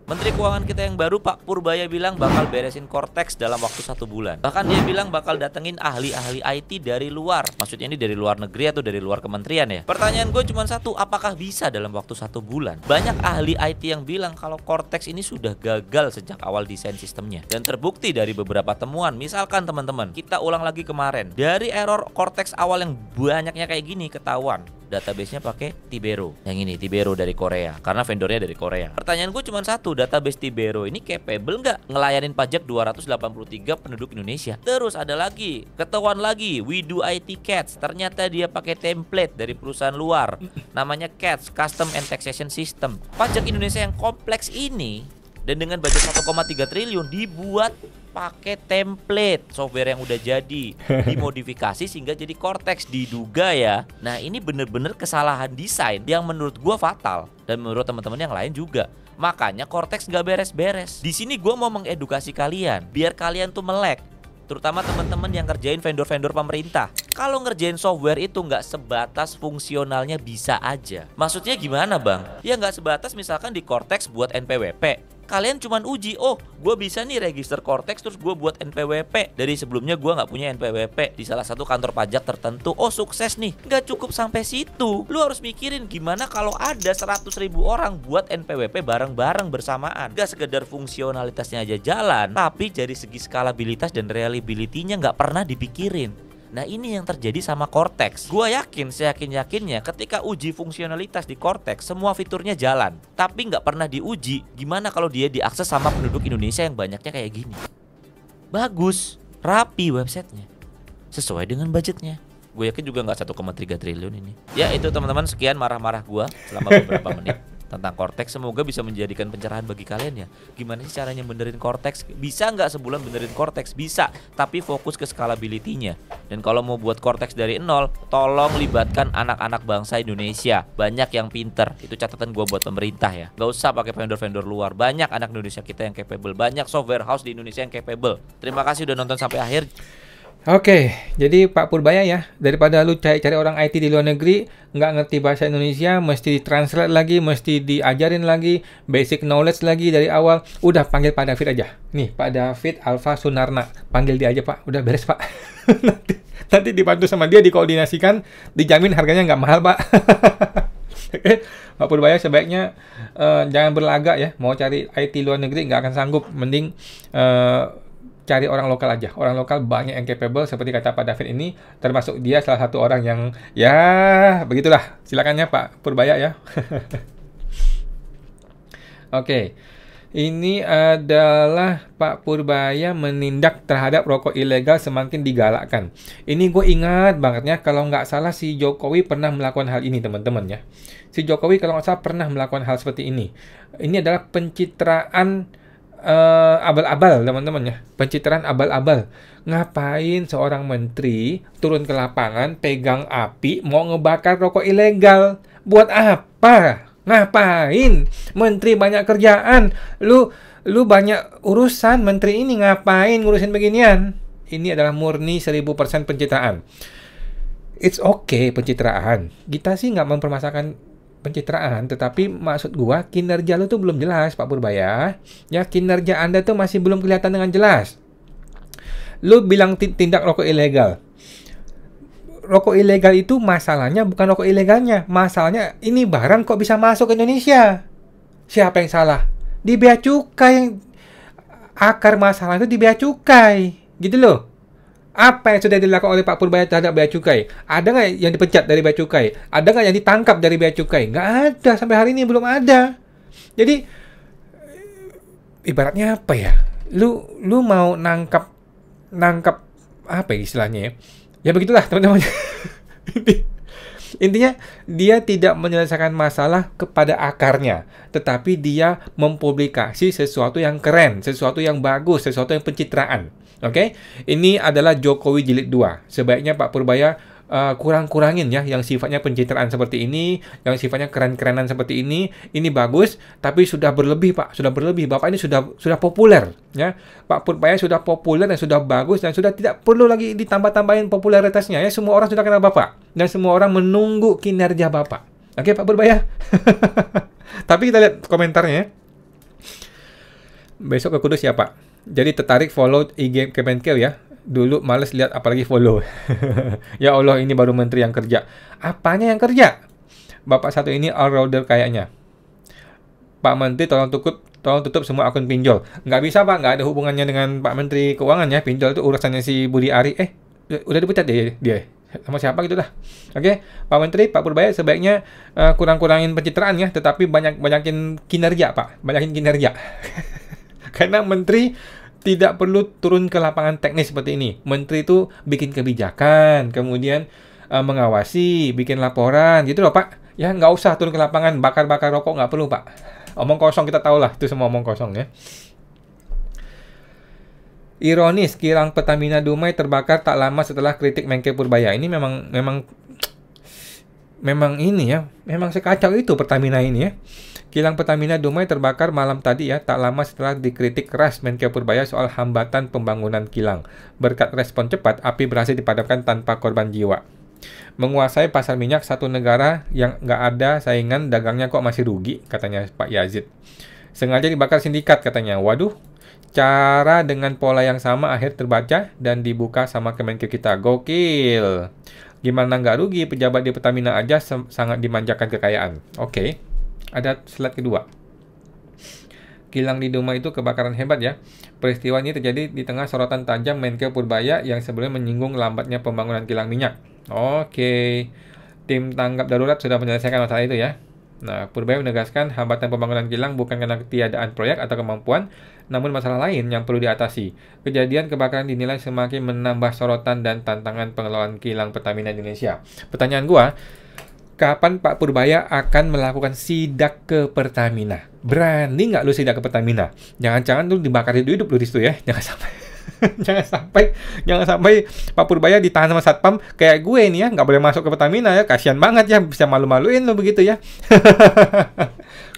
Menteri Keuangan kita yang baru, Pak Purbaya, bilang bakal beresin Cortex dalam waktu 1 bulan. Bahkan dia bilang bakal datengin ahli-ahli IT dari luar. Maksudnya ini dari luar negeri atau dari luar kementerian ya. Pertanyaan gue cuma satu, apakah bisa dalam waktu 1 bulan? Banyak ahli IT yang bilang kalau Cortex ini sudah gagal sejak awal desain sistemnya. Dan terbukti dari beberapa temuan. Misalkan teman-teman, kita ulang lagi kemarin. Dari error Cortex awal yang banyaknya kayak gini ketahuan database-nya pakai Tibero. Yang ini Tibero dari Korea, karena vendornya dari Korea. Pertanyaan gue cuma satu, database Tibero ini capable nggak ngelayanin pajak 283 penduduk Indonesia? Terus ada lagi, ketahuan lagi, We Do IT Cats. Ternyata dia pakai template dari perusahaan luar, namanya Cats, Custom and Taxation System. Pajak Indonesia yang kompleks ini dan dengan budget 1,3 triliun dibuat pakai template software yang udah jadi, dimodifikasi sehingga jadi Cortex, diduga ya. Nah, ini bener-bener kesalahan desain yang menurut gua fatal dan menurut teman-teman yang lain juga. Makanya Cortex nggak beres-beres. Di sini gua mau mengedukasi kalian biar kalian tuh melek, terutama teman-teman yang ngerjain vendor-vendor pemerintah. Kalau ngerjain software itu nggak sebatas fungsionalnya bisa aja. Maksudnya gimana, Bang? Ya nggak sebatas misalkan di Cortex buat NPWP. Kalian cuman uji, oh gue bisa nih register Cortex terus gue buat NPWP. Dari sebelumnya gue nggak punya NPWP di salah satu kantor pajak tertentu. Oh sukses nih. Nggak cukup sampai situ. Lu harus mikirin gimana kalau ada 100.000 orang buat NPWP bareng-bareng bersamaan. Gak sekedar fungsionalitasnya aja jalan, tapi dari segi skalabilitas dan reliability-nya nggak pernah dipikirin. Nah, ini yang terjadi sama Cortex. Gua yakin, seyakin-yakinnya ketika uji fungsionalitas di Cortex, semua fiturnya jalan. Tapi nggak pernah diuji gimana kalau dia diakses sama penduduk Indonesia yang banyaknya kayak gini. Bagus, rapi websitenya, sesuai dengan budgetnya. Gue yakin juga nggak 1,3 triliun ini. Ya itu teman-teman, sekian marah-marah gua selama beberapa menit tentang Cortex. Semoga bisa menjadikan pencerahan bagi kalian ya. Gimana sih caranya benerin Cortex? Bisa nggak sebulan benerin Cortex? Bisa, tapi fokus ke scalability-nya. Dan kalau mau buat Cortex dari nol, tolong libatkan anak-anak bangsa Indonesia. Banyak yang pinter. Itu catatan gue buat pemerintah ya. Gak usah pakai vendor-vendor luar. Banyak anak Indonesia kita yang capable. Banyak software house di Indonesia yang capable. Terima kasih udah nonton sampai akhir. Oke, jadi Pak Purbaya ya, daripada lu cari orang IT di luar negeri, nggak ngerti bahasa Indonesia, mesti ditranslate lagi, mesti diajarin lagi, basic knowledge lagi dari awal, udah panggil Pak David aja. Nih, Pak David Alfa Sunarna, panggil dia aja Pak, udah beres Pak. nanti dibantu sama dia, dikoordinasikan, dijamin harganya nggak mahal Pak. Oke, Pak Purbaya sebaiknya jangan berlagak ya, mau cari IT luar negeri nggak akan sanggup, mending cari orang lokal aja. Orang lokal banyak yang capable seperti kata Pak David ini, termasuk dia salah satu orang yang ya begitulah. Silakan ya Pak Purbaya ya. Oke. Ini adalah Pak Purbaya menindak terhadap rokok ilegal semakin digalakkan. Ini gue ingat bangetnya, kalau nggak salah si Jokowi pernah melakukan hal ini teman-teman ya. Si Jokowi kalau nggak salah pernah melakukan hal seperti ini. Ini adalah pencitraan abal-abal teman-teman ya, pencitraan abal-abal. Ngapain seorang menteri turun ke lapangan pegang api mau ngebakar rokok ilegal? Buat apa? Ngapain? Menteri banyak kerjaan, lu banyak urusan. Menteri ini ngapain ngurusin beginian? Ini adalah murni 1000% pencitraan. It's okay pencitraan, kita sih nggak mempermasalahkan pencitraan, tetapi maksud gua kinerja lu tuh belum jelas Pak Purbaya. Ya, kinerja Anda tuh masih belum kelihatan dengan jelas. Lu bilang tindak rokok ilegal. Rokok ilegal itu masalahnya bukan rokok ilegalnya. Masalahnya ini barang kok bisa masuk ke Indonesia. Siapa yang salah? Di bea cukai. Akar masalah itu di bea cukai. Gitu loh. Apa yang sudah dilakukan oleh Pak Purbaya terhadap bea cukai? Ada nggak yang dipecat dari bea cukai? Ada nggak yang ditangkap dari bea cukai? Nggak ada, sampai hari ini belum ada. Jadi ibaratnya apa ya? Lu mau nangkap apa ya istilahnya ya? Ya begitulah teman-teman. Intinya dia tidak menyelesaikan masalah kepada akarnya, tetapi dia mempublikasi sesuatu yang keren, sesuatu yang bagus, sesuatu yang pencitraan. Oke, ini adalah Jokowi jilid 2. Sebaiknya Pak Purbaya kurang-kurangin ya yang sifatnya pencitraan seperti ini, yang sifatnya keren-kerenan seperti ini. Ini bagus, tapi sudah berlebih Pak, sudah berlebih. Bapak ini sudah populer ya. Pak Purbaya sudah populer dan sudah bagus dan sudah tidak perlu lagi ditambah-tambahin popularitasnya ya. Semua orang sudah kenal Bapak dan semua orang menunggu kinerja Bapak. Oke Pak Purbaya. Tapi kita lihat komentarnya ya. Besok ke Kudus ya Pak. Jadi tertarik follow IG Kemenkeu ya. Dulu males lihat apalagi follow. Ya Allah, ini baru menteri yang kerja. Apanya yang kerja? Bapak satu ini all-rounder kayaknya. Pak Menteri tolong tutup semua akun pinjol. Nggak bisa Pak, nggak ada hubungannya dengan Pak Menteri Keuangan ya. Pinjol itu urusannya si Budi Ari. Udah dipecat dia. Sama siapa gitu dah. Oke, Pak Menteri, Pak Purbaya sebaiknya kurang-kurangin pencitraan ya, tetapi banyakin kinerja Pak. Banyakin kinerja. Karena Menteri tidak perlu turun ke lapangan teknis seperti ini. Menteri itu bikin kebijakan, kemudian mengawasi, bikin laporan, gitu loh Pak. Ya nggak usah turun ke lapangan, bakar-bakar rokok nggak perlu Pak. Omong kosong kita tahu lah, itu semua omong kosong ya. Ironis, kilang Pertamina Dumai terbakar tak lama setelah kritik Menkeu Purbaya. Ini memang ini ya, memang sekacau itu Pertamina ini ya. Kilang Pertamina Dumai terbakar malam tadi ya, tak lama setelah dikritik keras Menkeu Purbaya soal hambatan pembangunan kilang. Berkat respon cepat, api berhasil dipadamkan tanpa korban jiwa. Menguasai pasar minyak satu negara yang nggak ada saingan, dagangnya kok masih rugi, katanya Pak Yazid. Sengaja dibakar sindikat katanya. Waduh, cara dengan pola yang sama akhir terbaca dan dibuka sama Kemenkeu kita. Gokil. Gimana nggak rugi, pejabat di Pertamina aja sangat dimanjakan kekayaan. Oke. Ada slide kedua. Kilang di Dumai itu kebakaran hebat ya. Peristiwa ini terjadi di tengah sorotan tajam Menkeu Purbaya yang sebelumnya menyinggung lambatnya pembangunan kilang minyak. Oke. Tim tanggap darurat sudah menyelesaikan masalah itu ya. Nah, Purbaya menegaskan hambatan pembangunan kilang bukan karena ketiadaan proyek atau kemampuan, namun masalah lain yang perlu diatasi. Kejadian kebakaran dinilai semakin menambah sorotan dan tantangan pengelolaan kilang Pertamina Indonesia. Pertanyaan gua, kapan Pak Purbaya akan melakukan sidak ke Pertamina? Berani nggak lu sidak ke Pertamina? Jangan-jangan lu dibakar hidup lu di situ ya. Jangan sampai. jangan sampai Pak Purbaya ditahan sama satpam kayak gue nih ya, nggak boleh masuk ke Pertamina ya. Kasihan banget ya, bisa malu-maluin lu begitu ya.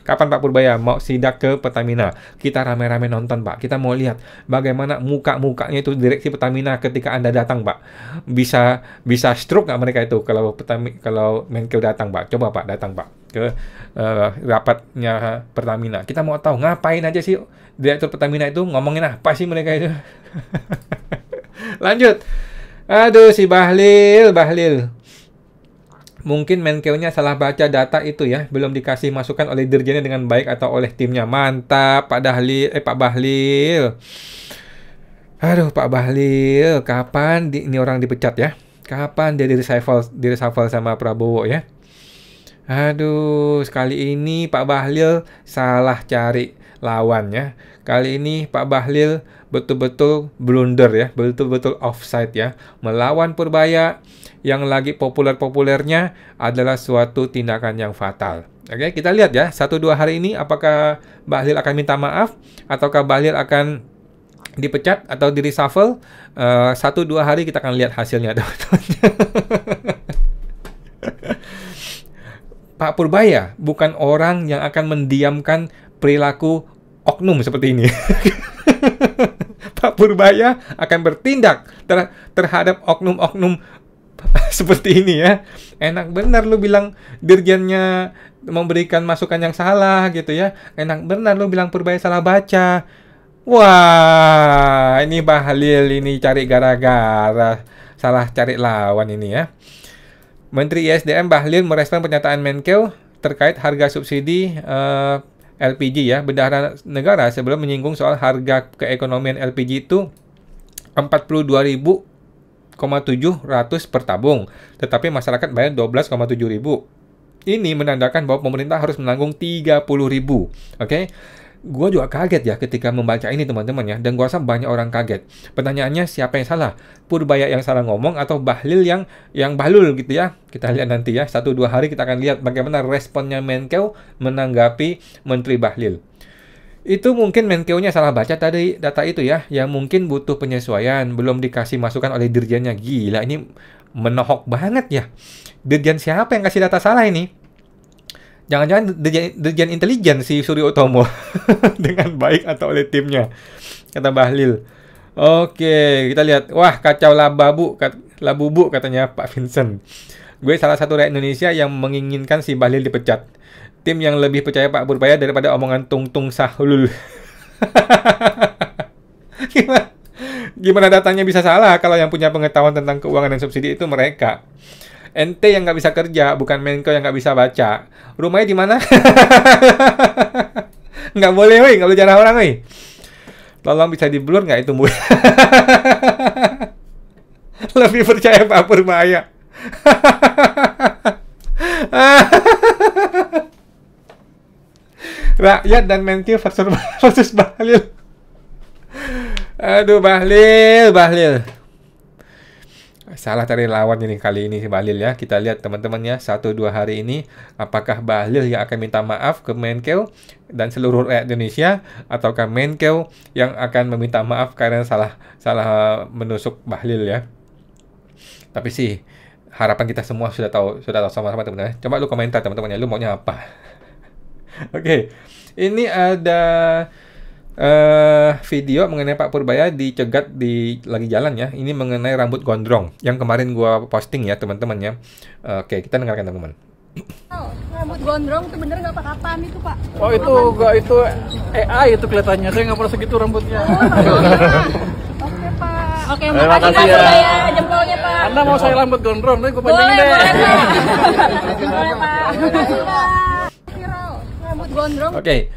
Kapan Pak Purbaya mau sidak ke Pertamina? Kita rame-rame nonton Pak. Kita mau lihat bagaimana muka-mukanya itu direksi Pertamina ketika Anda datang Pak. Bisa stroke nggak mereka itu kalau Menkeu datang Pak? Coba Pak datang Pak ke rapatnya Pertamina. Kita mau tahu ngapain aja sih Direktur Pertamina itu, ngomongin apa sih mereka itu. Lanjut. Aduh si Bahlil. Mungkin Menkeu-nya salah baca data itu ya, belum dikasih masukan oleh dirjennya dengan baik atau oleh timnya. Mantap Pak Bahlil. Aduh Pak Bahlil, kapan ini orang dipecat ya? Kapan dia di-reshuffle sama Prabowo ya? Aduh, sekali ini Pak Bahlil salah cari lawan ya. Kali ini Pak Bahlil betul-betul blunder ya, betul-betul offside ya. Melawan Purbaya yang lagi populer-populernya adalah suatu tindakan yang fatal. Oke, kita lihat ya, 1-2 hari ini apakah Bahlil akan minta maaf ataukah Bahlil akan dipecat atau di reshuffle. 1-2 hari kita akan lihat hasilnya, teman-teman. Pak Purbaya bukan orang yang akan mendiamkan perilaku oknum seperti ini. Pak Purbaya akan bertindak terhadap oknum-oknum seperti ini ya. Enak benar lu bilang dirjennya memberikan masukan yang salah gitu ya. Enak benar lu bilang Purbaya salah baca. Wah, ini Bahlil ini cari gara-gara, salah cari lawan ini ya. Menteri ISDM Bahlil merespon pernyataan Menkeu terkait harga subsidi LPG ya. Bendahara negara sebelum menyinggung soal harga keekonomian LPG itu 42.700 per tabung, tetapi masyarakat bayar 12,7 ribu. Ini menandakan bahwa pemerintah harus menanggung 30.000. Oke? Gue juga kaget ya ketika membaca ini teman-teman ya, dan gue rasa banyak orang kaget. Pertanyaannya siapa yang salah? Purbaya yang salah ngomong atau Bahlil yang bahlul gitu ya? Kita lihat nanti ya, 1-2 hari kita akan lihat bagaimana responnya Menkeu menanggapi Menteri Bahlil. Itu mungkin Menkeu-nya salah baca tadi data itu ya, yang mungkin butuh penyesuaian, belum dikasih masukan oleh dirjennya. Gila, ini menohok banget ya. Dirjen siapa yang kasih data salah ini? Jangan-jangan dirjen intelijen si Suryo Utomo dengan baik atau oleh timnya, kata Bahlil. Oke, kita lihat. Wah, kacau labubu katanya Pak Vincent. Gue salah satu rakyat Indonesia yang menginginkan si Bahlil dipecat. Tim yang lebih percaya Pak Purbaya daripada omongan tung-tung sahlul. Gimana, gimana datanya bisa salah kalau yang punya pengetahuan tentang keuangan dan subsidi itu mereka. Ente yang nggak bisa kerja, bukan Menko yang nggak bisa baca. Rumahnya di mana? Nggak boleh, woi, nggak boleh jarang orang, woi. Tolong bisa di blur nggak itu, Bu? Lebih percaya Pak Purbaya. Rakyat dan Menkyu versus Bahlil. Aduh, Bahlil. Salah cari lawan ini kali ini si Bahlil ya. Kita lihat teman-teman ya, 1-2 hari ini apakah Bahlil yang akan minta maaf ke Menkeu dan seluruh rakyat Indonesia, ataukah Menkeu yang akan meminta maaf karena salah menusuk Bahlil ya. Tapi sih harapan kita semua sudah tahu sama-sama teman-teman. Coba lu komentar teman-teman ya, lu maunya apa? Oke. Ini ada video mengenai Pak Purbaya dicegat lagi jalan ya. Ini mengenai rambut gondrong yang kemarin gua posting ya teman-teman ya. Oke, kita dengarkan teman-teman. Oh, rambut gondrong itu bener nggak Pak? Kapan itu Pak? Oh itu AI itu kelihatannya. Saya nggak pernah segitu rambutnya. Oke Pak. Oke, Terima makasih kasih Pak ya. Purbaya, jempolnya Pak. Anda mau saya rambut gondrong, tapi gue Boleh, panjangin deh. boleh Pak. Boleh Pak. Makasih Pak. Viral, rambut gondrong. Oke.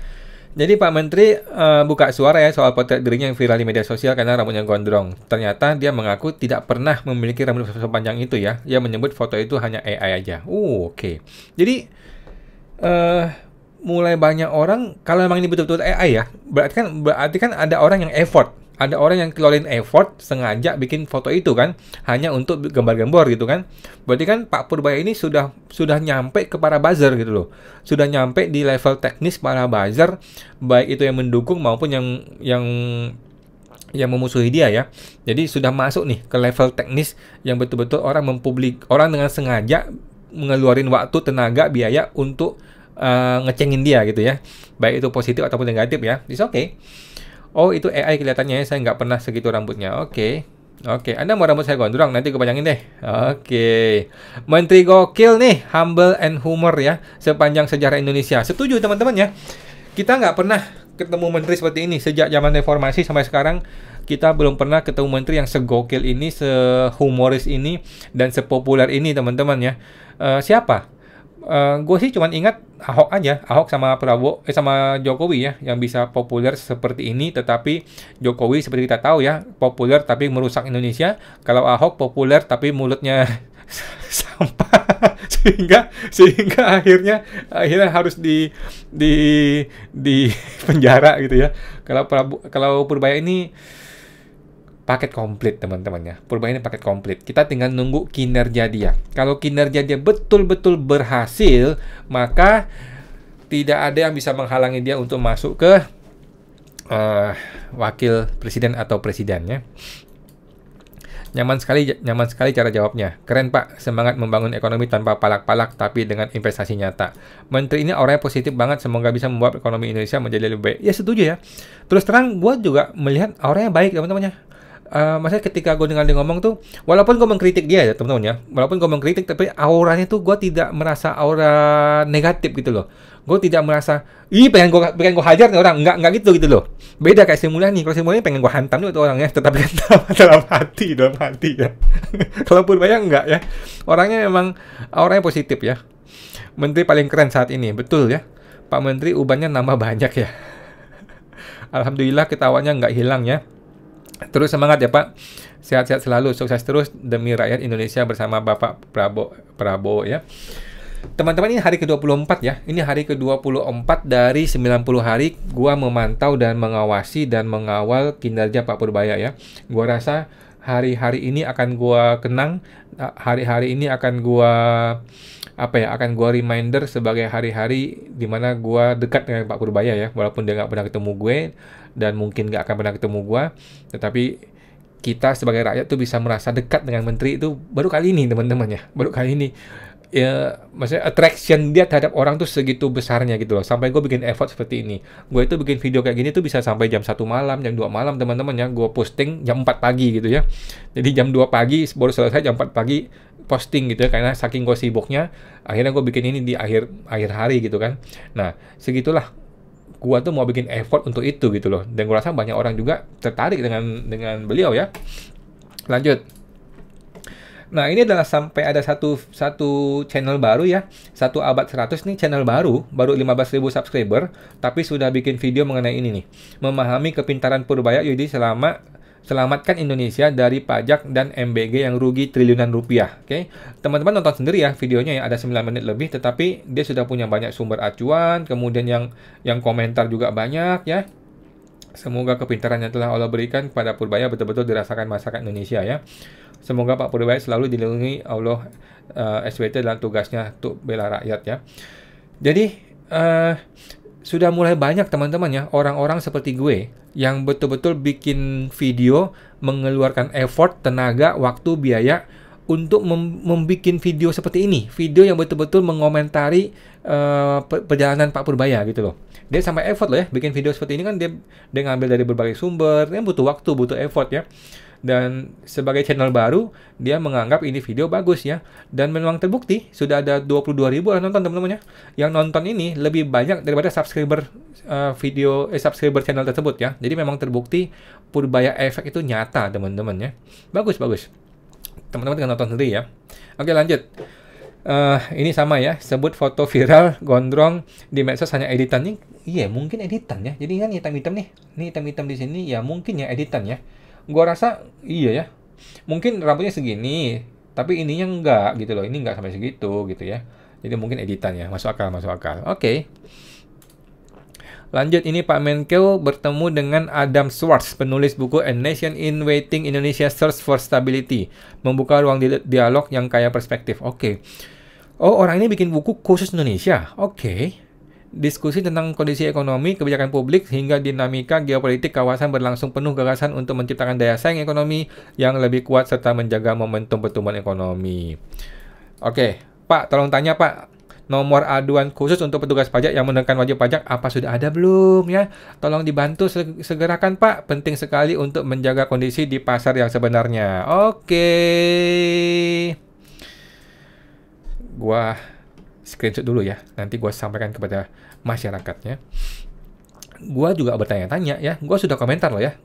Jadi Pak Menteri buka suara ya soal potret dirinya yang viral di media sosial karena rambutnya gondrong. Ternyata dia mengaku tidak pernah memiliki rambut sepanjang itu ya. Dia menyebut foto itu hanya AI aja. Oke. Jadi mulai banyak orang, kalau memang ini betul-betul AI ya, berarti kan ada orang yang effort. Ada orang yang keluarin effort sengaja bikin foto itu kan, hanya untuk gambar-gambar gitu kan. Berarti kan Pak Purbaya ini sudah nyampe ke para buzzer gitu loh. Sudah nyampe di level teknis para buzzer, baik itu yang mendukung maupun yang memusuhi dia ya. Jadi sudah masuk nih ke level teknis yang betul-betul orang dengan sengaja ngeluarin waktu, tenaga, biaya untuk ngecengin dia gitu ya. Baik itu positif ataupun negatif ya. It's okay. Oh, itu AI kelihatannya ya. Saya nggak pernah segitu rambutnya. Oke. Anda mau rambut saya gondrong? Nanti gue panjangin deh. Oke. Menteri gokil nih. Humble and humor ya. Sepanjang sejarah Indonesia. Setuju teman-teman ya. Kita nggak pernah ketemu menteri seperti ini. Sejak zaman reformasi sampai sekarang, kita belum pernah ketemu menteri yang segokil ini, sehumoris ini, dan sepopuler ini teman-teman ya. Siapa? Gue sih cuma ingat Ahok aja, Ahok sama sama Jokowi ya, yang bisa populer seperti ini. Tetapi Jokowi seperti kita tahu ya, populer tapi merusak Indonesia. Kalau Ahok populer tapi mulutnya sampah, sehingga akhirnya harus di penjara gitu ya. Kalau Purbaya ini paket komplit teman-teman ya. Purbaya ini paket komplit. Kita tinggal nunggu kinerja dia. Kalau kinerja dia betul-betul berhasil, maka tidak ada yang bisa menghalangi dia untuk masuk ke wakil presiden atau presidennya. Nyaman sekali cara jawabnya. Keren Pak, semangat membangun ekonomi tanpa palak-palak tapi dengan investasi nyata. Menteri ini orangnya positif banget, semoga bisa membuat ekonomi Indonesia menjadi lebih baik. Ya setuju ya. Terus terang gue juga melihat orangnya baik teman-teman ya. Maksudnya ketika gue dengar dia ngomong tuh, walaupun gue mengkritik dia ya teman-teman ya, walaupun gue mengkritik, tapi auranya tuh gue tidak merasa aura negatif gitu loh. Gue tidak merasa, pengen gue hajar nih orang, enggak gitu loh. Beda kayak Sri Mulyani. Kalau Sri Mulyani pengen gue hantam tuh orangnya, tetapi kan dalam hati ya. Kalau Purbaya enggak ya, orangnya memang auranya positif ya. Menteri paling keren saat ini, betul ya. Pak Menteri ubannya nambah banyak ya. Alhamdulillah ketawanya nggak hilang ya. Terus semangat ya Pak, sehat-sehat selalu, sukses terus demi rakyat Indonesia bersama Bapak Prabowo ya. Teman-teman, ini hari ke-24 ya. Ini hari ke-24 dari 90 hari gua memantau dan mengawasi dan mengawal kinerja Pak Purbaya ya. Gua rasa hari-hari ini akan gua kenang, hari-hari ini akan gua akan gua reminder sebagai hari-hari dimana gua dekat dengan Pak Purbaya ya. Walaupun dia nggak pernah ketemu gue dan mungkin nggak akan pernah ketemu gua, tetapi kita sebagai rakyat tuh bisa merasa dekat dengan menteri itu baru kali ini teman-teman ya. Baru kali ini. Ya, maksudnya attraction dia terhadap orang tuh segitu besarnya gitu loh. Sampai gue bikin effort seperti ini. Gue itu bikin video kayak gini tuh bisa sampai jam 1 malam, jam 2 malam teman-teman ya. Gue posting jam 4 pagi gitu ya. Jadi jam 2 pagi baru selesai, jam 4 pagi posting gitu ya. Karena saking gue sibuknya, akhirnya gue bikin ini di akhir hari gitu kan. Nah, segitulah gua tuh mau bikin effort untuk itu gitu loh. Dan gua rasa banyak orang juga tertarik dengan beliau ya. Lanjut. Nah, ini adalah sampai ada satu channel baru ya. 1Abad100 nih channel baru 15.000 subscriber, tapi sudah bikin video mengenai ini nih. Memahami kepintaran Purbaya Yudi selamatkan Indonesia dari pajak dan MBG yang rugi triliunan rupiah. Oke. Teman-teman nonton sendiri ya videonya ya, ada 9 menit lebih, tetapi dia sudah punya banyak sumber acuan, kemudian yang komentar juga banyak ya. Semoga kepintaran yang telah Allah berikan kepada Purbaya betul-betul dirasakan masyarakat Indonesia ya. Semoga Pak Purbaya selalu dilindungi Allah SWT dalam tugasnya untuk bela rakyat ya. Jadi sudah mulai banyak teman-teman ya orang-orang seperti gue yang betul-betul bikin video, mengeluarkan effort, tenaga, waktu, biaya untuk membuat video seperti ini. Video yang betul-betul mengomentari perjalanan Pak Purbaya gitu loh. Dia sampai effort loh ya bikin video seperti ini kan, dia ngambil dari berbagai sumber, dia butuh waktu, butuh effort ya. Dan sebagai channel baru, dia menganggap ini video bagus ya. Dan memang terbukti, sudah ada 22.000 orang nonton teman-teman ya. Yang nonton ini lebih banyak daripada subscriber subscriber channel tersebut ya. Jadi memang terbukti Purbaya efek itu nyata teman-teman ya. Bagus. Teman-teman tinggal nonton sendiri ya. Oke lanjut. Ini sama ya, sebut foto viral gondrong di medsos hanya editan nih. Iya mungkin editan ya. Jadi kan hitam-hitam nih. Ini hitam-hitam di sini ya mungkin ya editan ya. Gua rasa iya ya. Mungkin rambutnya segini, tapi ininya enggak gitu loh. Ini enggak sampai segitu gitu ya. Jadi mungkin editan ya. Masuk akal. Oke. Lanjut, ini Pak Menkeu bertemu dengan Adam Schwartz, penulis buku A Nation in Waiting Indonesia Search for Stability. Membuka ruang dialog yang kaya perspektif. Oke. Oh, orang ini bikin buku khusus Indonesia. Oke. Diskusi tentang kondisi ekonomi, kebijakan publik, hingga dinamika geopolitik kawasan berlangsung penuh gagasan untuk menciptakan daya saing ekonomi yang lebih kuat serta menjaga momentum pertumbuhan ekonomi. Oke, Pak, tolong tanya Pak, nomor aduan khusus untuk petugas pajak yang menekan wajib pajak apa sudah ada belum ya? Tolong dibantu segerakan Pak, penting sekali untuk menjaga kondisi di pasar yang sebenarnya. Oke. Gua screenshot dulu ya, nanti gue sampaikan kepada masyarakatnya. Gue juga bertanya-tanya ya, gue sudah komentar loh ya,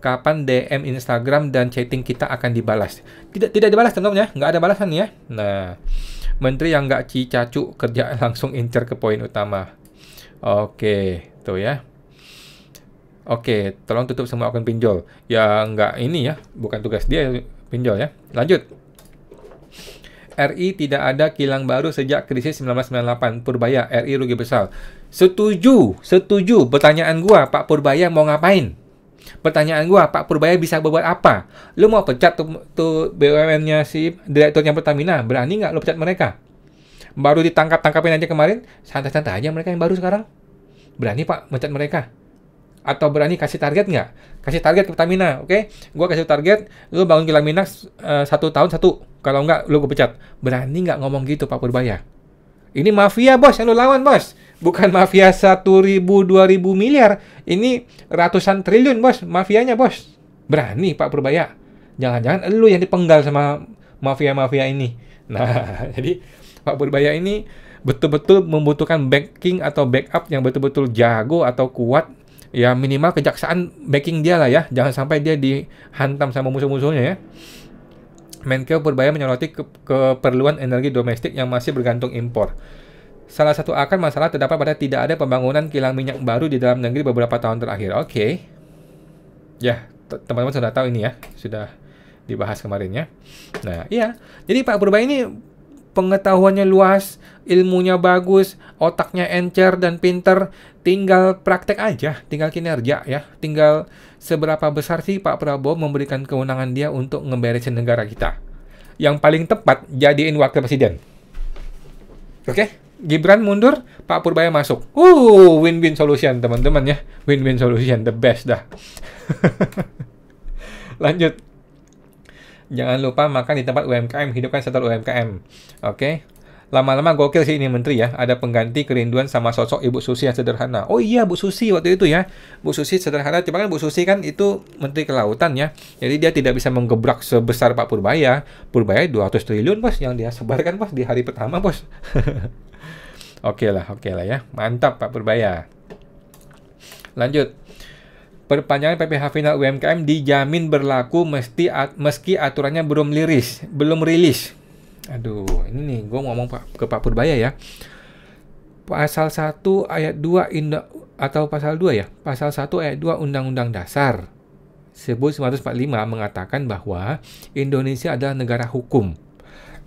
kapan DM Instagram dan chatting kita akan dibalas. Tidak dibalas teman-teman ya, nggak ada balasan ya. Nah, menteri yang nggak cicacu kerja langsung incer ke poin utama. Oke, tuh ya. Oke, tolong tutup semua akun pinjol. Ya nggak ini ya, bukan tugas dia pinjol ya. Lanjut. RI tidak ada kilang baru sejak krisis 1998. Purbaya, RI rugi besar. Setuju. Pertanyaan gua, Pak Purbaya mau ngapain? Pertanyaan gua, Pak Purbaya bisa berbuat apa? Lu mau pecat tuh BUMN-nya si direkturnya Pertamina? Berani nggak lu pecat mereka? Baru ditangkapin aja kemarin, santai-santai aja mereka yang baru sekarang. Berani Pak mecat mereka? Atau berani kasih target nggak? Kasih target ke Pertamina, oke? Gua kasih target, lu bangun kilang minyak 1 tahun 1. Kalau nggak, lu gue pecat. Berani nggak ngomong gitu Pak Purbaya? Ini mafia bos yang lu lawan bos. Bukan mafia 1.000-2.000 miliar. Ini ratusan triliun bos, mafianya bos. Berani Pak Purbaya? Jangan-jangan lu yang dipenggal sama mafia-mafia ini. Nah, jadi Pak Purbaya ini betul-betul membutuhkan backing atau backup yang betul-betul jago atau kuat. Ya minimal kejaksaan backing dia lah ya. Jangan sampai dia dihantam sama musuh-musuhnya ya. Menkeu Purbaya menyoroti keperluan energi domestik yang masih bergantung impor. Salah satu akar masalah terdapat pada tidak ada pembangunan kilang minyak baru di dalam negeri beberapa tahun terakhir. Oke. Ya, teman-teman sudah tahu ini ya. Sudah dibahas kemarin ya. Nah, iya. Jadi Pak Purbaya ini pengetahuannya luas, ilmunya bagus, otaknya encer dan pinter, tinggal praktek aja, tinggal kinerja ya, tinggal seberapa besar sih Pak Prabowo memberikan kewenangan dia untuk ngeberesin negara kita. Yang paling tepat, jadiin wakil presiden. Oke? Gibran mundur, Pak Purbaya masuk. Win-win solution teman-teman ya. Win-win solution, the best dah. Lanjut. Jangan lupa makan di tempat UMKM, hidupkan sektor UMKM. Oke. Lama-lama gokil sih ini menteri ya. Ada pengganti kerinduan sama sosok Ibu Susi yang sederhana. Oh iya Bu Susi waktu itu ya. Bu Susi sederhana. Cuma kan Bu Susi kan itu menteri kelautan ya. Jadi dia tidak bisa menggebrak sebesar Pak Purbaya. Purbaya 200 triliun bos yang dia sebarkan bos di hari pertama bos. Oke lah ya. Mantap Pak Purbaya. Lanjut. Perpanjangan PPh final UMKM dijamin berlaku meski aturannya belum rilis. Aduh, ini nih gue ngomong ke Pak Purbaya ya. Pasal 1 ayat 2 atau pasal 2 ya. Pasal 1 ayat 2 Undang-Undang Dasar 1945 mengatakan bahwa Indonesia adalah negara hukum.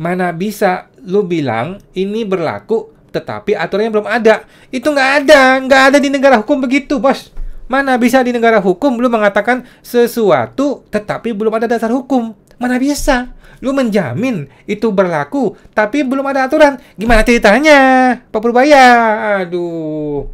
Mana bisa lu bilang ini berlaku tetapi aturannya belum ada. Itu nggak ada di negara hukum begitu, bos. Mana bisa di negara hukum lu mengatakan sesuatu tetapi belum ada dasar hukum? Mana bisa? Lu menjamin itu berlaku tapi belum ada aturan. Gimana ceritanya, Pak Purbaya? Aduh.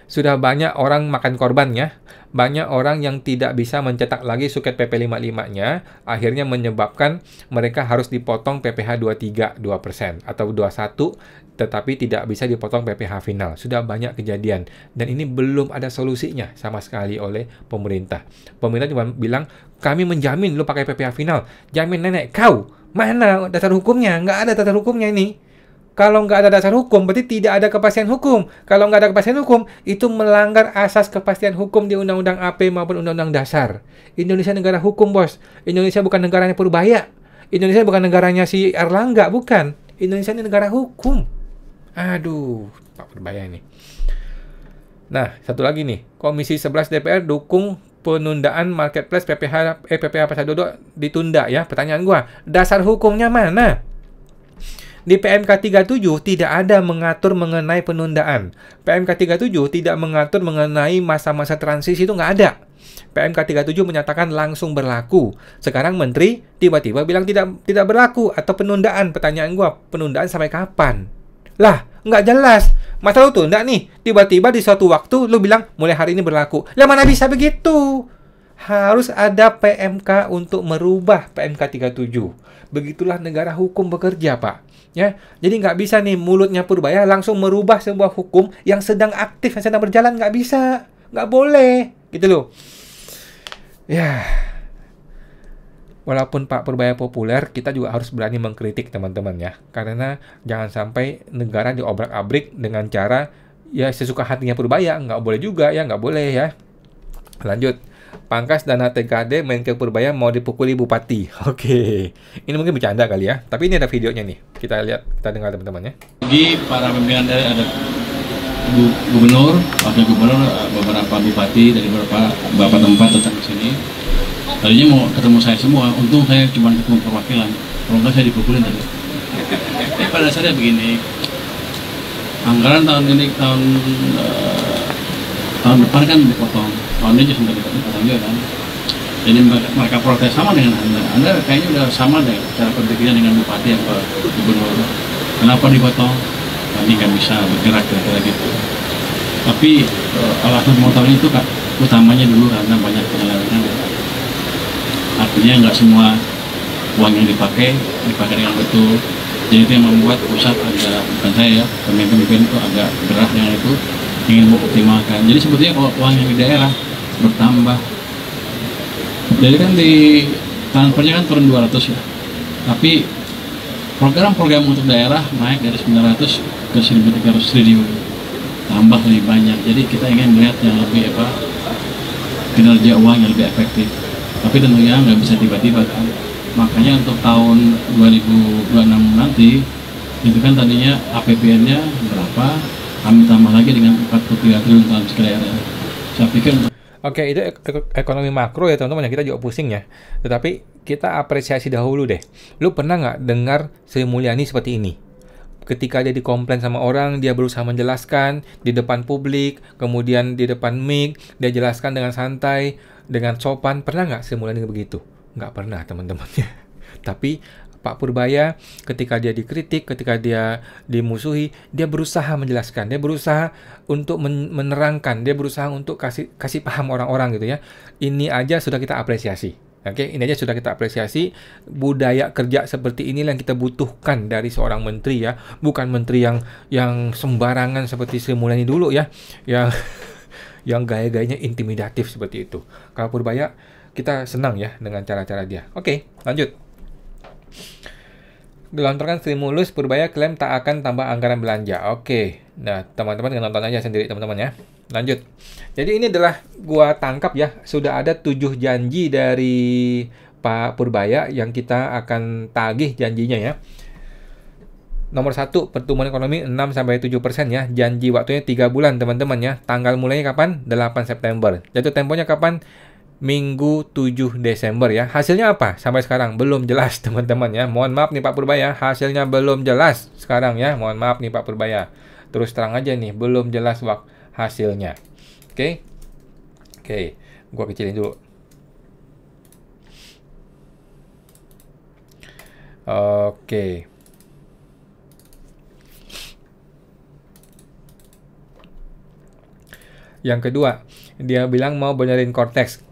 Sudah banyak orang makan korban ya. Banyak orang yang tidak bisa mencetak lagi suket PP 55-nya, akhirnya menyebabkan mereka harus dipotong PPh 23 2% atau 21, tetapi tidak bisa dipotong PPh final. Sudah banyak kejadian dan ini belum ada solusinya sama sekali oleh pemerintah. Pemerintah cuma bilang, kami menjamin lu pakai PPh final. Jamin nenek kau. Mana dasar hukumnya? Nggak ada dasar hukumnya ini. Kalau nggak ada dasar hukum, berarti tidak ada kepastian hukum. Kalau nggak ada kepastian hukum, itu melanggar asas kepastian hukum di Undang-Undang AP maupun Undang-Undang Dasar. Indonesia negara hukum, bos. Indonesia bukan negaranya Purbaya. Indonesia bukan negaranya si Erlangga, bukan. Indonesia ini negara hukum. Aduh, Pak Purbaya ini. Nah, satu lagi nih. Komisi 11 DPR dukung penundaan marketplace PPh Pasar Dodo ditunda ya. Pertanyaan gua, dasar hukumnya mana? Di PMK 37 tidak ada mengatur mengenai penundaan. PMK 37 tidak mengatur mengenai masa-masa transisi, itu nggak ada. PMK 37 menyatakan langsung berlaku. Sekarang Menteri tiba-tiba bilang tidak berlaku atau penundaan. Pertanyaan gua, penundaan sampai kapan? Lah, nggak jelas. Masa lu tunda nih, tiba-tiba di suatu waktu lu bilang mulai hari ini berlaku. Lah mana bisa begitu? Harus ada PMK untuk merubah PMK 37. Begitulah negara hukum bekerja, Pak. Ya, jadi nggak bisa nih mulutnya Purbaya langsung merubah sebuah hukum yang sedang aktif, yang sedang berjalan. Nggak bisa, nggak boleh, gitu loh. Ya, walaupun Pak Purbaya populer, kita juga harus berani mengkritik teman-teman ya, karena jangan sampai negara diobrak-abrik dengan cara ya sesuka hatinya Purbaya. Nggak boleh juga ya, nggak boleh ya. Lanjut. Pangkas dana TKD Menkeu Purbaya mau dipukuli bupati. Oke. Ini mungkin bercanda kali ya. Tapi ini ada videonya nih. Kita lihat, kita dengar teman-teman ya. Jadi para pimpinan daerah ada gubernur, wakil gubernur, beberapa bupati dari beberapa tempat datang ke sini. Tadinya mau ketemu saya semua. Untung saya cuma ketemu perwakilan. Kalau enggak saya dipukulin tadi. Tapi pada dasarnya begini. Anggaran tahun ini tahun depan kan dipotong. Tahun ini sudah dipotong juga kan. Jadi mereka protes sama dengan Anda. Anda kayaknya udah sama deh cara berpikirnya dengan bupati atau gubernur. Kenapa dipotong? Nanti nggak bisa bergerak kira-kira gitu. Tapi alasan memotongnya itu Kak, utamanya dulu karena banyak penyelewengan. Artinya nggak semua uang yang dipakai dengan betul. Jadi itu yang membuat pusat agak, bukan saya ya, pemimpin itu agak gerah dengan itu, ingin mengoptimalkan. Jadi sebetulnya kalau uang yang di daerah bertambah, jadi kan di transfernya kan turun 200 ya, tapi program-program untuk daerah naik dari 900 ke 1.300 triliun, tambah lebih banyak. Jadi kita ingin melihat yang lebih kinerja uang yang lebih efektif, tapi tentunya nggak bisa tiba-tiba kan. Makanya untuk tahun 2026 nanti itu kan tadinya APBN-nya berapa, kami tambah lagi dengan 43 triliun tahun sekarang. Saya pikir Oke, itu ekonomi makro ya teman-teman, yang kita juga pusing ya. Tetapi kita apresiasi dahulu deh. Lu pernah nggak dengar Sri Mulyani seperti ini? Ketika dia dikomplain sama orang, dia berusaha menjelaskan di depan publik, kemudian di depan mic, dia jelaskan dengan santai, dengan sopan. Pernah nggak Sri Mulyani begitu? Nggak pernah teman-teman. Tapi Pak Purbaya ketika dia dikritik, ketika dia dimusuhi, dia berusaha menjelaskan, dia berusaha untuk menerangkan, dia berusaha untuk kasih paham orang-orang gitu ya. Ini aja sudah kita apresiasi. Oke, ini aja sudah kita apresiasi. Budaya kerja seperti inilah yang kita butuhkan dari seorang menteri ya, bukan menteri yang sembarangan seperti Sri Mulyani dulu ya, yang gaya-gayanya intimidatif seperti itu. Kalau Purbaya kita senang ya dengan cara-cara dia. Oke, lanjut. Gelontorkan stimulus, Purbaya klaim tak akan tambah anggaran belanja. Oke. Nah, teman-teman nonton aja sendiri teman-teman ya. Lanjut. Jadi ini adalah gua tangkap ya, sudah ada 7 janji dari Pak Purbaya yang kita akan tagih janjinya ya. Nomor 1, pertumbuhan ekonomi 6-7% ya. Janji waktunya 3 bulan teman-teman ya. Tanggal mulainya kapan? 8 September. Jatuh temponya kapan? Minggu 7 Desember ya. Hasilnya apa? Sampai sekarang belum jelas teman-teman ya. Mohon maaf nih Pak Purbaya, hasilnya belum jelas sekarang ya. Mohon maaf nih Pak Purbaya. Terus terang aja nih, belum jelas hasilnya. Oke. Oke, gua kecilin dulu. Oke. Yang kedua, dia bilang mau benerin Cortex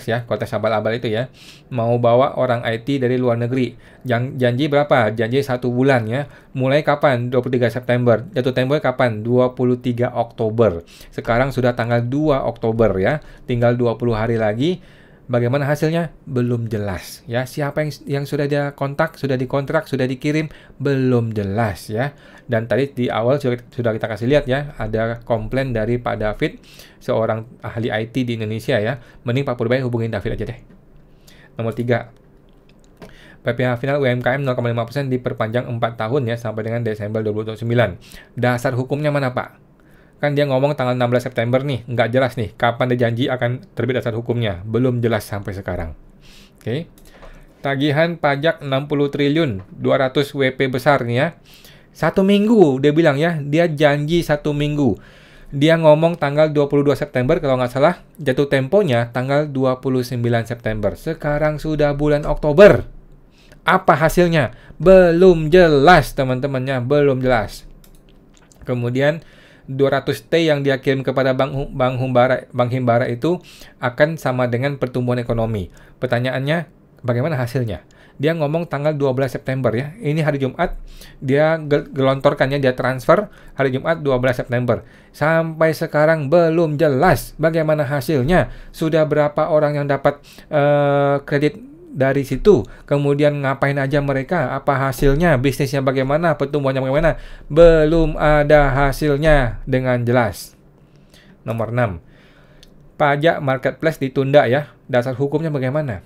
ya, Cortex abal-abal itu ya. Mau bawa orang IT dari luar negeri. Janji berapa? Janji 1 bulan ya. Mulai kapan? 23 September. Jatuh temponya kapan? 23 Oktober. Sekarang sudah tanggal 2 Oktober ya. Tinggal 20 hari lagi. Bagaimana hasilnya? Belum jelas ya. Siapa yang sudah dia kontak, sudah dikontrak, sudah dikirim, belum jelas ya. Dan tadi di awal sudah kita kasih lihat ya, ada komplain dari Pak David, seorang ahli IT di Indonesia ya. Mending Pak Purbaya hubungin David aja deh. Nomor 3. PPh final UMKM 0,5% diperpanjang 4 tahun ya, sampai dengan Desember 2029. Dasar hukumnya mana Pak? Kan dia ngomong tanggal 16 September nih, nggak jelas nih kapan dia janji akan terbit dasar hukumnya. Belum jelas sampai sekarang. Oke. Tagihan pajak 60 triliun, 200 WP besar nih ya. 1 minggu dia bilang ya, dia janji 1 minggu. Dia ngomong tanggal 22 September kalau nggak salah, jatuh temponya tanggal 29 September. Sekarang sudah bulan Oktober. Apa hasilnya? Belum jelas teman-temannya, belum jelas. Kemudian 200T yang dia kirim kepada Bank Himbara itu akan sama dengan pertumbuhan ekonomi. Pertanyaannya, bagaimana hasilnya? Dia ngomong tanggal 12 September ya. Ini hari Jumat, dia gelontorkannya, dia transfer hari Jumat 12 September. Sampai sekarang belum jelas bagaimana hasilnya. Sudah berapa orang yang dapat kredit dari situ, kemudian ngapain aja mereka, apa hasilnya, bisnisnya bagaimana, pertumbuhannya bagaimana, belum ada hasilnya dengan jelas. Nomor 6, pajak marketplace ditunda ya, dasar hukumnya bagaimana,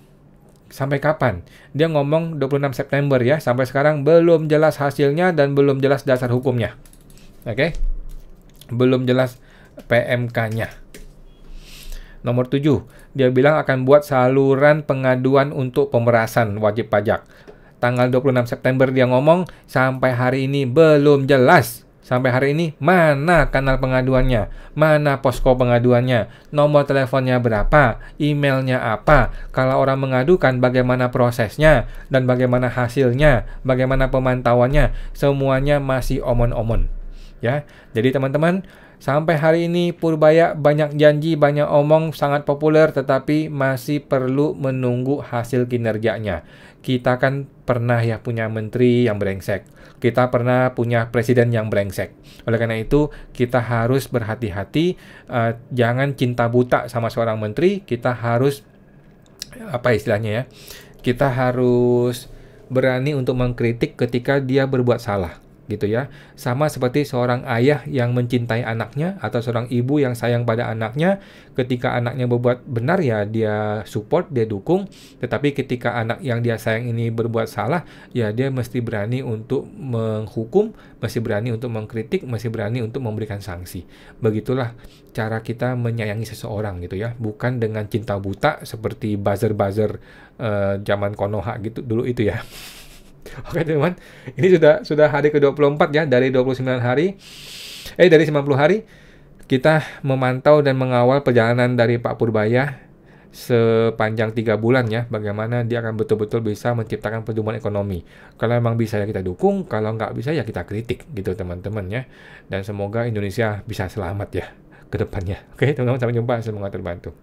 sampai kapan? Dia ngomong 26 September ya, sampai sekarang belum jelas hasilnya dan belum jelas dasar hukumnya. Oke? Belum jelas PMK-nya. Nomor 7, dia bilang akan buat saluran pengaduan untuk pemerasan wajib pajak. Tanggal 26 September dia ngomong, sampai hari ini belum jelas. Sampai hari ini mana kanal pengaduannya, mana posko pengaduannya, nomor teleponnya berapa, emailnya apa, kalau orang mengadukan bagaimana prosesnya, dan bagaimana hasilnya, bagaimana pemantauannya, semuanya masih omon-omon. Ya, jadi teman-teman, sampai hari ini Purbaya banyak janji, banyak omong, sangat populer, tetapi masih perlu menunggu hasil kinerjanya. Kita kan pernah ya punya menteri yang brengsek. Kita pernah punya presiden yang brengsek. Oleh karena itu, kita harus berhati-hati, jangan cinta buta sama seorang menteri. Kita harus, apa istilahnya ya, kita harus berani untuk mengkritik ketika dia berbuat salah. Gitu ya, sama seperti seorang ayah yang mencintai anaknya atau seorang ibu yang sayang pada anaknya. Ketika anaknya berbuat benar ya dia support, dia dukung. Tetapi ketika anak yang dia sayang ini berbuat salah, ya dia mesti berani untuk menghukum, mesti berani untuk mengkritik, mesti berani untuk memberikan sanksi. Begitulah cara kita menyayangi seseorang gitu ya, bukan dengan cinta buta seperti buzzer-buzzer zaman Konoha gitu dulu itu ya. Oke teman-teman, ini sudah hari ke-24 ya, dari 90 hari kita memantau dan mengawal perjalanan dari Pak Purbaya sepanjang 3 bulan ya, bagaimana dia akan betul-betul bisa menciptakan pertumbuhan ekonomi. Kalau memang bisa ya kita dukung, kalau nggak bisa ya kita kritik gitu teman-teman ya. Dan semoga Indonesia bisa selamat ya ke depannya. Oke teman-teman, sampai jumpa, semoga terbantu.